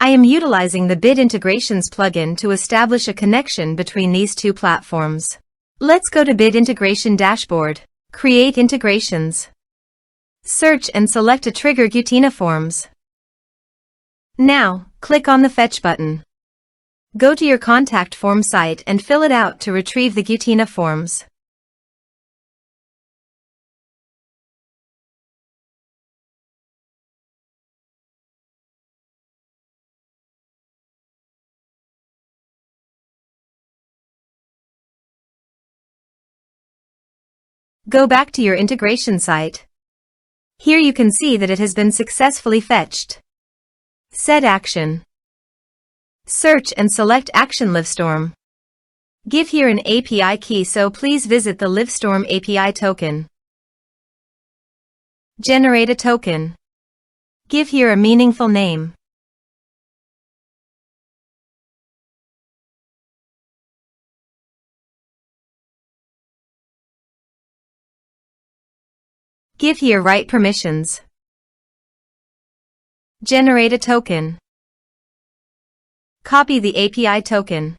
I am utilizing the Bit Integrations plugin to establish a connection between these two platforms. Let's go to Bit Integration Dashboard. Create integrations. Search and select a trigger Gutena Forms. Now, click on the Fetch button. Go to your contact form site and fill it out to retrieve the Gutena Forms. Go back to your integration site. Here you can see that it has been successfully fetched. Set action. Search and select Action Livestorm. Give here an API key, so please visit the Livestorm API token. Generate a token. Give here a meaningful name. Give here right permissions. Generate a token. Copy the API token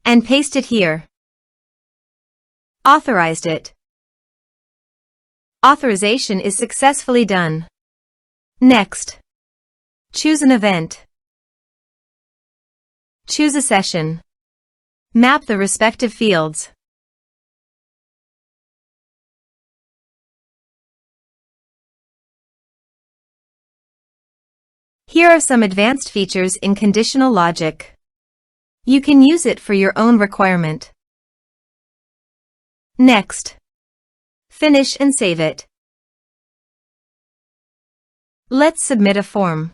and paste it here. Authorized it. Authorization is successfully done. Next, choose an event. Choose a session. Map the respective fields. Here are some advanced features in conditional logic. You can use it for your own requirement. Next, finish and save it. Let's submit a form.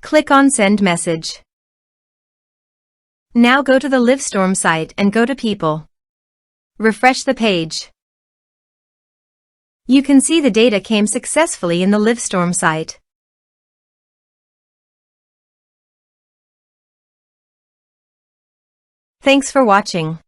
Click on Send Message. Now go to the Livestorm site and go to People. Refresh the page. You can see the data came successfully in the Livestorm site. Thanks for watching.